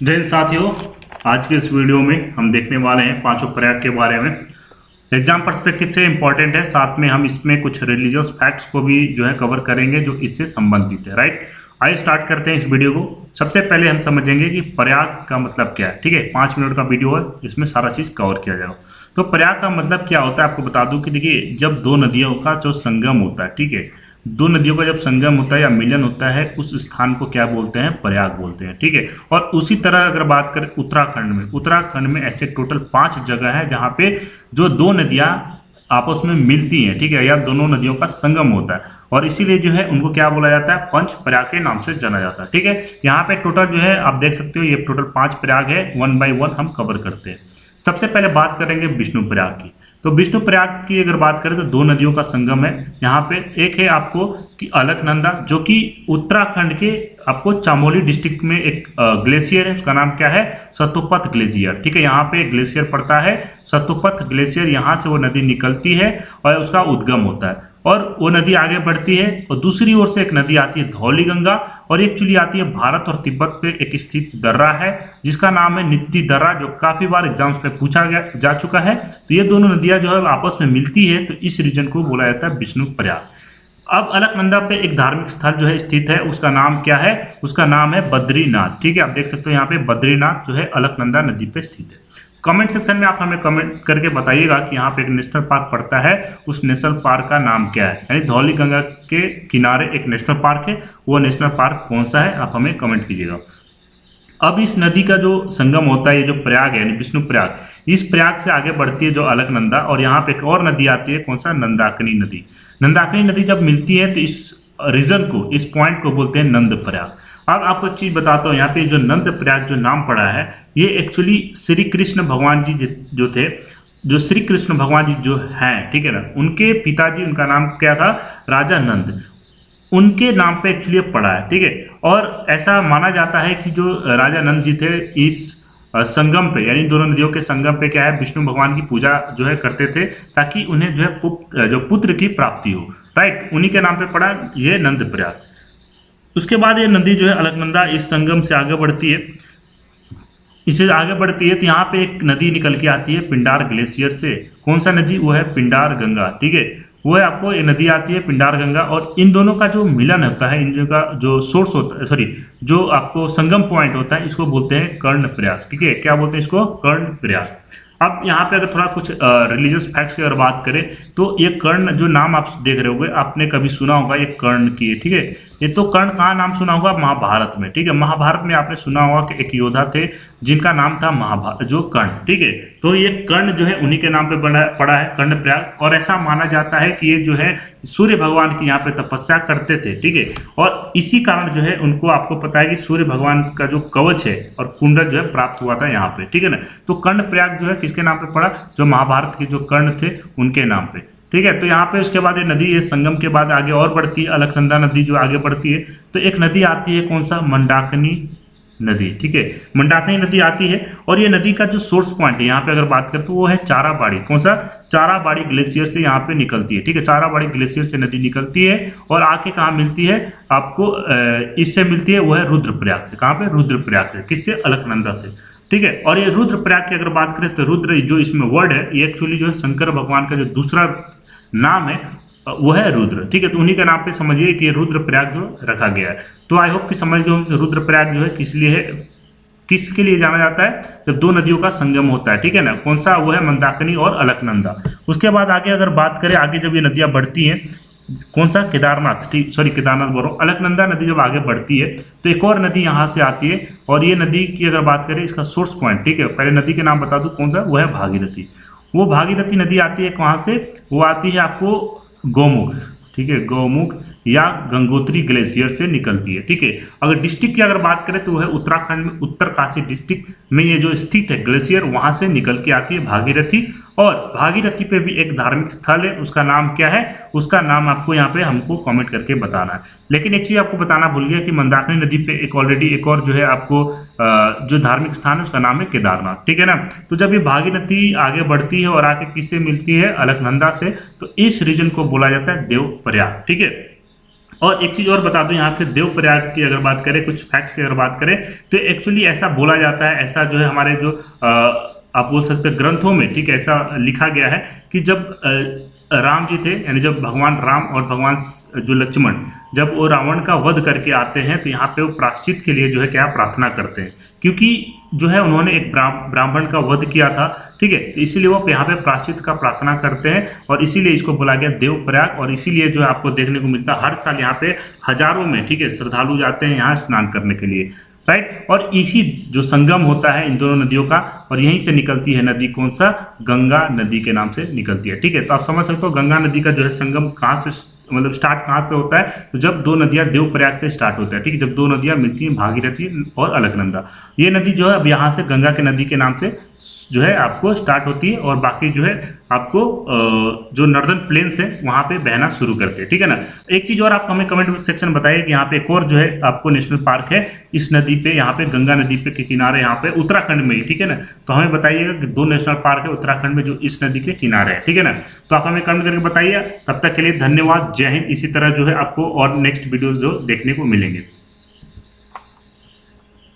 जय हिंद साथियों। आज के इस वीडियो में हम देखने वाले हैं पांचों प्रयाग के बारे में। एग्जाम पर्सपेक्टिव से इम्पोर्टेंट है, साथ में हम इसमें कुछ रिलीजियस फैक्ट्स को भी जो है कवर करेंगे जो इससे संबंधित है। राइट, आइए स्टार्ट करते हैं इस वीडियो को। सबसे पहले हम समझेंगे कि प्रयाग का मतलब क्या है। ठीक है, 5 मिनट का वीडियो है, इसमें सारा चीज कवर किया जाएगा। तो प्रयाग का मतलब क्या होता है आपको बता दूं कि देखिए, जब दो नदियों का जो संगम होता है, ठीक है, दो नदियों का जब संगम होता है या मिलन होता है, उस स्थान को क्या बोलते हैं? प्रयाग बोलते हैं। ठीक है, और उसी तरह अगर बात करें उत्तराखंड में ऐसे टोटल 5 जगह है जहां पे जो दो नदियां आपस में मिलती हैं, ठीक है, या दोनों नदियों का संगम होता है, और इसीलिए जो है उनको क्या बोला जाता है? पंच प्रयाग के नाम से जाना जाता है। ठीक है, यहाँ पे टोटल जो है आप देख सकते हो, ये टोटल 5 प्रयाग है। 1 बाय 1 हम कवर करते हैं। सबसे पहले बात करेंगे विष्णु प्रयाग की। तो विष्णु प्रयाग की अगर बात करें तो दो नदियों का संगम है यहाँ पे। एक है आपको कि अलकनंदा, जो कि उत्तराखंड के आपको चमोली डिस्ट्रिक्ट में एक ग्लेशियर है, उसका नाम क्या है? सतोपथ ग्लेशियर। ठीक है, यहाँ पे ग्लेशियर पड़ता है सतोपथ ग्लेशियर, यहाँ से वो नदी निकलती है और उसका उद्गम होता है, और वो नदी आगे बढ़ती है। और दूसरी ओर से एक नदी आती है धौली गंगा, और एक चुली आती है भारत और तिब्बत पे एक स्थित दर्रा है जिसका नाम है नित्ती दर्रा, जो काफी बार एग्जाम्स में पूछा जा चुका है। तो ये दोनों नदियां जो है आपस में मिलती है, तो इस रीजन को बोला जाता है विष्णु प्रयाग। अब अलकनंदा पे एक धार्मिक स्थल जो है स्थित है, उसका नाम क्या है? उसका नाम है बद्रीनाथ। ठीक है, आप देख सकते हो यहाँ पे बद्रीनाथ जो है अलकनंदा नदी पे स्थित है। कमेंट सेक्शन में आप हमें कमेंट करके बताइएगा कि यहाँ पे एक नेशनल पार्क पड़ता है, उस नेशनल पार्क का नाम क्या है? यानी धौली गंगा के किनारे एक नेशनल पार्क है, वो नेशनल पार्क कौन सा है? आप हमें कमेंट कीजिएगा। अब इस नदी का जो संगम होता है, ये जो प्रयाग है यानी विष्णु प्रयाग, इस प्रयाग से आगे बढ़ती है जो अलकनंदा, और यहाँ पे एक और नदी आती है, कौन सा? नंदाकिनी नदी। नंदाकिनी नदी जब मिलती है तो इस रीजन को, इस पॉइंट को बोलते हैं नंद प्रयाग। अब आपको एक चीज बताता हूँ, यहाँ पे जो नंद प्रयाग जो नाम पड़ा है, ये एक्चुअली श्री कृष्ण भगवान जी जो थे, जो श्री कृष्ण भगवान जी जो हैं, ठीक है ना, उनके पिताजी, उनका नाम क्या था? राजा नंद, उनके नाम पे एक्चुअली पड़ा है। ठीक है, और ऐसा माना जाता है कि जो राजा नंद जी थे, इस संगम पे यानी दोनों नदियों के संगम पे क्या है, विष्णु भगवान की पूजा जो है करते थे, ताकि उन्हें जो है जो पुत्र की प्राप्ति हो। राइट, उन्हीं के नाम पे पड़ा ये नंद प्रयाग। उसके बाद ये नदी जो है अलकनंदा इस संगम से आगे बढ़ती है, इससे आगे बढ़ती है तो यहाँ पे एक नदी निकल के आती है पिंडार ग्लेशियर से। कौन सा नदी? वो है पिंडार गंगा। ठीक है, वो है आपको ये नदी आती है पिंडार गंगा, और इन दोनों का जो मिलन होता है, इन दोनों का जो सोर्स होता है, सॉरी, जो आपको संगम पॉइंट होता है, इसको बोलते हैं कर्ण प्रयाग। ठीक है, क्या बोलते हैं इसको? कर्ण प्रयाग। अब यहाँ पे अगर थोड़ा कुछ रिलीजियस फैक्ट्स की अगर बात करें तो ये कर्ण जो नाम आप देख रहे होंगे, आपने कभी सुना होगा ये कर्ण की है। ठीक है, ये तो कर्ण कहाँ नाम सुना होगा? महाभारत में। ठीक है, महाभारत में आपने सुना होगा कि एक योद्धा थे जिनका नाम था महाभारत, जो कर्ण। ठीक है, तो ये कर्ण जो है उन्हीं के नाम पे पड़ा है कर्ण प्रयाग, और ऐसा माना जाता है कि ये जो है सूर्य भगवान की यहाँ पे तपस्या करते थे। ठीक है, और इसी कारण जो है उनको, आपको पता है कि सूर्य भगवान का जो कवच है और कुंडल जो है प्राप्त हुआ था यहाँ पे। ठीक है ना, तो कर्ण प्रयाग जो है किसके नाम पे पड़ा? जो महाभारत के जो कर्ण थे उनके नाम पे। ठीक है, तो यहाँ पे उसके बाद ये नदी, ये संगम के बाद आगे और बढ़ती है, अलकनंदा नदी जो आगे बढ़ती है, तो एक नदी आती है, कौन सा? मंदाकिनी नदी। ठीक है, मंदाकिनी नदी आती है, और ये नदी का जो सोर्स पॉइंट है यहाँ पे अगर बात करें तो वो है चाराबाड़ी। कौन सा? चाराबाड़ी ग्लेशियर से यहाँ पे निकलती है। ठीक है, चाराबाड़ी ग्लेशियर से नदी निकलती है और आके कहाँ मिलती है आपको? इससे मिलती है, वो है रुद्रप्रयाग से। कहाँ पे? रुद्रप्रयाग से। किससे? अलकनंदा से। ठीक है, और ये रुद्रप्रयाग की अगर बात करें तो रुद्र जो इसमें वर्ड है, ये एक्चुअली जो है शंकर भगवान का जो दूसरा नाम है वो है रुद्र। ठीक है, तो उन्हीं के नाम पे समझिए कि रुद्रप्रयाग जो रखा गया है। तो आई होप कि समझ गए होंगे रुद्रप्रयाग जो है किस लिए है, किसके लिए जाना जाता है? जब दो नदियों का संगम होता है। ठीक है ना, कौन सा? वो है मंदाकिनी और अलकनंदा। उसके बाद आगे अगर बात करें, आगे जब ये नदियां बढ़ती हैं, कौन सा? केदारनाथ। ठीक, सॉरी, केदारनाथ बोल रहा हूँ। अलकनंदा नदी जब आगे बढ़ती है तो एक और नदी यहाँ से आती है, और ये नदी की अगर बात करें, इसका सोर्स पॉइंट, ठीक है, पहले नदी के नाम बता दूं, कौन सा? वो है भागीरथी। वो भागीरथी नदी आती है कहाँ से? वो आती है आपको गौमुख। ठीक है, गौमुख या गंगोत्री ग्लेशियर से निकलती है। ठीक है, अगर डिस्ट्रिक्ट की अगर बात करें तो वह उत्तराखंड में उत्तरकाशी डिस्ट्रिक्ट में ये जो स्थित है ग्लेशियर, वहां से निकल के आती है भागीरथी। और भागीरथी पे भी एक धार्मिक स्थल है, उसका नाम क्या है? उसका नाम आपको यहाँ पे हमको कमेंट करके बताना है। लेकिन एक चीज आपको बताना भूल गया कि मंदाकिनी नदी पे एक ऑलरेडी एक और जो है आपको जो धार्मिक स्थान है उसका नाम है केदारनाथ। ठीक है ना, तो जब ये भागीरथी आगे बढ़ती है और आके किससे मिलती है? अलकनंदा से, तो इस रीजन को बोला जाता है देव प्रयाग। ठीक है, और एक चीज और बता दूं, यहाँ पे देवप्रयाग की अगर बात करें, कुछ फैक्ट्स की अगर बात करें, तो एक्चुअली ऐसा बोला जाता है, ऐसा जो है हमारे जो आप बोल सकते हैं ग्रंथों में, ठीक है, ऐसा लिखा गया है कि जब राम जी थे, यानी जब भगवान राम और भगवान जो लक्ष्मण, जब वो रावण का वध करके आते हैं, तो यहाँ पे वो प्रायश्चित के लिए जो है क्या प्रार्थना करते हैं, क्योंकि जो है उन्होंने एक ब्राह्मण का वध किया था, ठीक है, तो इसीलिए वो यहाँ पे प्रायश्चित का प्रार्थना करते हैं, और इसीलिए इसको बोला गया देवप्रयाग। और इसीलिए जो है आपको देखने को मिलता है हर साल यहाँ पे हजारों में, ठीक है, श्रद्धालु जाते हैं यहाँ स्नान करने के लिए, राइट। और इसी जो संगम होता है इन दोनों नदियों का, और यहीं से निकलती है नदी, कौन सा, गंगा नदी के नाम से निकलती है, ठीक है। तो आप समझ सकते हो गंगा नदी का जो है संगम कहाँ से, मतलब स्टार्ट कहाँ से होता है, तो जब दो नदियां देवप्रयाग से स्टार्ट होता है, ठीक है, जब दो नदियां मिलती हैं, भागीरथी और अलकनंदा। ये नदी जो है अब यहाँ से गंगा के नदी के नाम से जो है आपको स्टार्ट होती है, और बाकी जो है आपको जो नॉर्दर्न प्लेन्स है वहाँ पे बहना शुरू करते हैं, ठीक है ना। एक चीज और आप हमें कमेंट सेक्शन बताइए कि यहाँ पे एक और जो है आपको नेशनल पार्क है इस नदी पे, यहाँ पे गंगा नदी पे के किनारे, यहाँ पे उत्तराखंड में ही, ठीक है ना। तो हमें बताइएगा कि दो नेशनल पार्क है उत्तराखंड में जो इस नदी के किनारे है, ठीक है ना। तो आप हमें कमेंट करके बताइए। तब तक के लिए धन्यवाद, जय हिंद। इसी तरह जो है आपको और नेक्स्ट वीडियोस जो देखने को मिलेंगे।